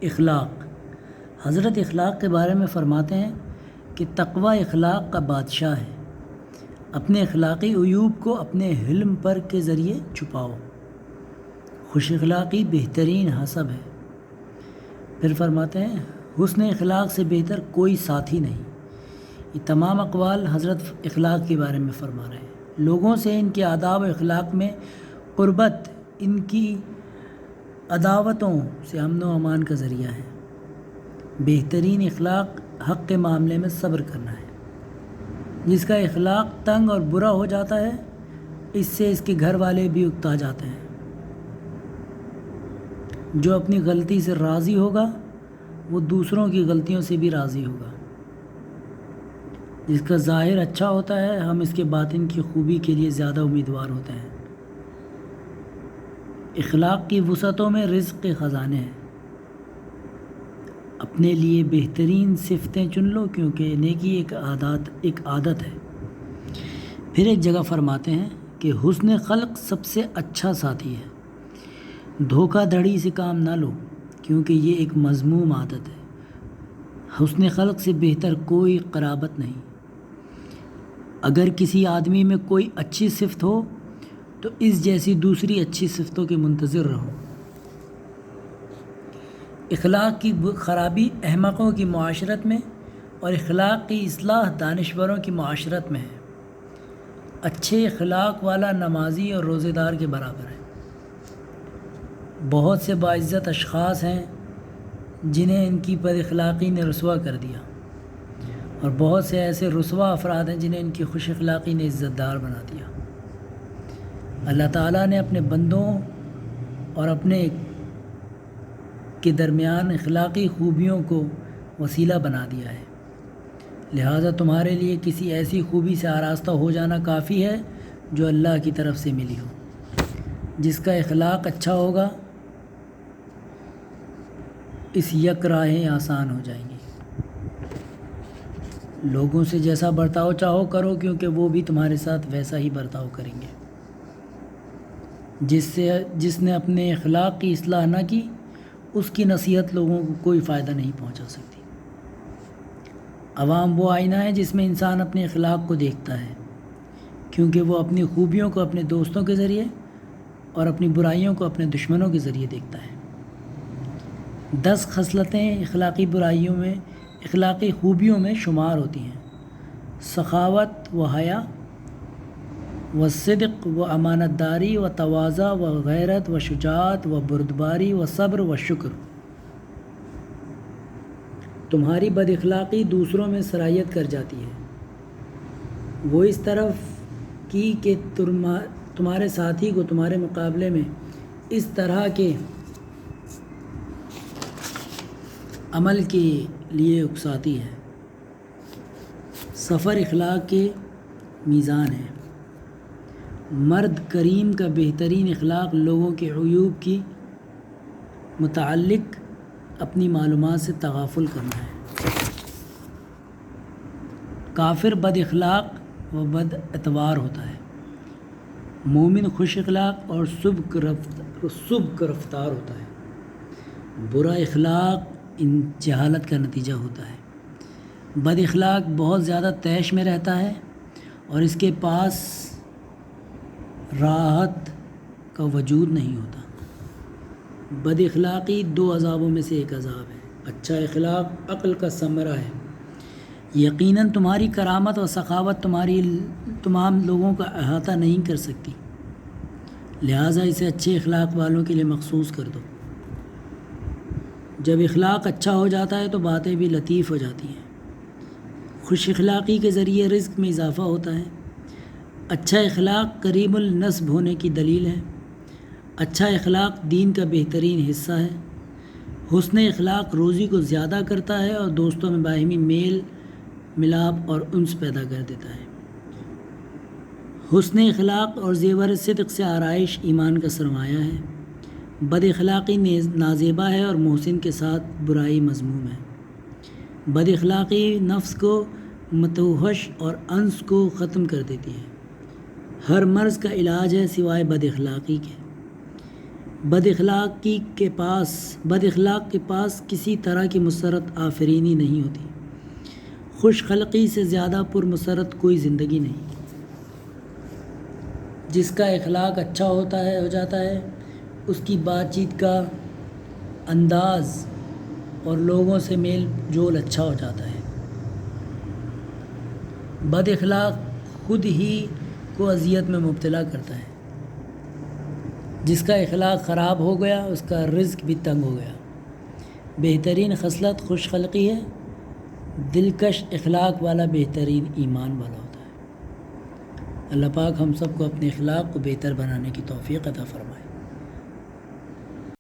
اخلاق۔ حضرت اخلاق کے بارے میں فرماتے ہیں کہ تقوی اخلاق کا بادشاہ ہے، اپنے اخلاقی عیوب کو اپنے حلم پر کے ذریعے چھپاؤ، خوش اخلاقی بہترین حسب ہے۔ پھر فرماتے ہیں حسن اخلاق سے بہتر کوئی ساتھی نہیں۔ یہ تمام اقوال حضرت اخلاق کے بارے میں فرما رہے ہیں۔ لوگوں سے ان کے آداب و اخلاق میں قربت ان کی عداوتوں سے امن و امان کا ذریعہ ہے۔ بہترین اخلاق حق کے معاملے میں صبر کرنا ہے۔ جس کا اخلاق تنگ اور برا ہو جاتا ہے، اس سے اس کے گھر والے بھی اکتا جاتے ہیں۔ جو اپنی غلطی سے راضی ہوگا وہ دوسروں کی غلطیوں سے بھی راضی ہوگا۔ جس کا ظاہر اچھا ہوتا ہے، ہم اس کے باطن کی خوبی کے لیے زیادہ امیدوار ہوتے ہیں۔ اخلاق کی وسعتوں میں رزق کے خزانے ہیں۔ اپنے لیے بہترین صفتیں چن لو، کیونکہ نیکی ایک عادت ہے۔ پھر ایک جگہ فرماتے ہیں کہ حسن خلق سب سے اچھا ساتھی ہے۔ دھوکہ دھڑی سے کام نہ لو، کیونکہ یہ ایک مذموم عادت ہے۔ حسن خلق سے بہتر کوئی قرابت نہیں۔ اگر کسی آدمی میں کوئی اچھی صفت ہو تو اس جیسی دوسری اچھی صفتوں کے منتظر رہو۔ اخلاق کی خرابی احمقوں کی معاشرت میں اور اخلاق کی اصلاح دانشوروں کی معاشرت میں ہے۔ اچھے اخلاق والا نمازی اور روزے دار کے برابر ہے۔ بہت سے باعزت اشخاص ہیں جنہیں ان کی بد اخلاقی نے رسوا کر دیا، اور بہت سے ایسے رسوا افراد ہیں جنہیں ان کی خوش اخلاقی نے عزت دار بنا دیا۔ اللہ تعالیٰ نے اپنے بندوں اور اپنے کے درمیان اخلاقی خوبیوں کو وسیلہ بنا دیا ہے، لہٰذا تمہارے لیے کسی ایسی خوبی سے آراستہ ہو جانا کافی ہے جو اللہ کی طرف سے ملی ہو۔ جس کا اخلاق اچھا ہوگا، اس یک راہیں آسان ہو جائیں گی۔ لوگوں سے جیسا برتاؤ چاہو کرو، کیونکہ وہ بھی تمہارے ساتھ ویسا ہی برتاؤ کریں گے۔ جس نے اپنے اخلاق کی اصلاح نہ کی، اس کی نصیحت لوگوں کو کوئی فائدہ نہیں پہنچا سکتی۔ عوام وہ آئینہ ہے جس میں انسان اپنے اخلاق کو دیکھتا ہے، کیونکہ وہ اپنی خوبیوں کو اپنے دوستوں کے ذریعے اور اپنی برائیوں کو اپنے دشمنوں کے ذریعے دیکھتا ہے۔ 10 خصلتیں اخلاقی خوبیوں میں شمار ہوتی ہیں: سخاوت و حیا و صدق و امانت داری و تواضع و غیرت و شجاعت و بردباری و صبر و شکر۔ تمہاری بد اخلاقی دوسروں میں سرایت کر جاتی ہے۔ وہ اس طرف کی کہ تمہارے ساتھی کو تمہارے مقابلے میں اس طرح کے عمل کے لیے اکساتی ہے۔ سفر اخلاق کے میزان ہے۔ مرد کریم کا بہترین اخلاق لوگوں کے عیوب کی متعلق اپنی معلومات سے تغافل کرنا ہے۔ کافر بد اخلاق و بد اعتبار ہوتا ہے۔ مومن خوش اخلاق اور سبک رفتار ہوتا ہے۔ برا اخلاق جہالت کا نتیجہ ہوتا ہے۔ بد اخلاق بہت زیادہ طیش میں رہتا ہے اور اس کے پاس راحت کا وجود نہیں ہوتا۔ بد اخلاقی 2 عذابوں میں سے ایک عذاب ہے۔ اچھا اخلاق عقل کا ثمرہ ہے۔ یقیناً تمہاری کرامت و سخاوت تمام لوگوں کا احاطہ نہیں کر سکتی، لہٰذا اسے اچھے اخلاق والوں کے لیے مخصوص کر دو۔ جب اخلاق اچھا ہو جاتا ہے تو باتیں بھی لطیف ہو جاتی ہیں۔ خوش اخلاقی کے ذریعے رزق میں اضافہ ہوتا ہے۔ اچھا اخلاق قریب النسب ہونے کی دلیل ہے۔ اچھا اخلاق دین کا بہترین حصہ ہے۔ حسن اخلاق روزی کو زیادہ کرتا ہے اور دوستوں میں باہمی میل ملاپ اور انس پیدا کر دیتا ہے۔ حسن اخلاق اور زیور صدق سے آرائش ایمان کا سرمایہ ہے۔ بد اخلاقی نازیبا ہے اور محسن کے ساتھ برائی مذموم ہے۔ بد اخلاقی نفس کو متوحش اور انس کو ختم کر دیتی ہے۔ ہر مرض کا علاج ہے سوائے بد اخلاقی کے۔ بد اخلاق کے پاس کسی طرح کی مسرت آفرینی نہیں ہوتی۔ خوش خلقی سے زیادہ پر مسرت کوئی زندگی نہیں۔ جس کا اخلاق اچھا ہو جاتا ہے اس کی بات چیت کا انداز اور لوگوں سے میل جول اچھا ہو جاتا ہے۔ بد اخلاق خود ہی کو اذیت میں مبتلا کرتا ہے۔ جس کا اخلاق خراب ہو گیا اس کا رزق بھی تنگ ہو گیا۔ بہترین خصلت خوش خلقی ہے۔ دلکش اخلاق والا بہترین ایمان والا ہوتا ہے۔ اللہ پاک ہم سب کو اپنے اخلاق کو بہتر بنانے کی توفیق عطا فرمائے۔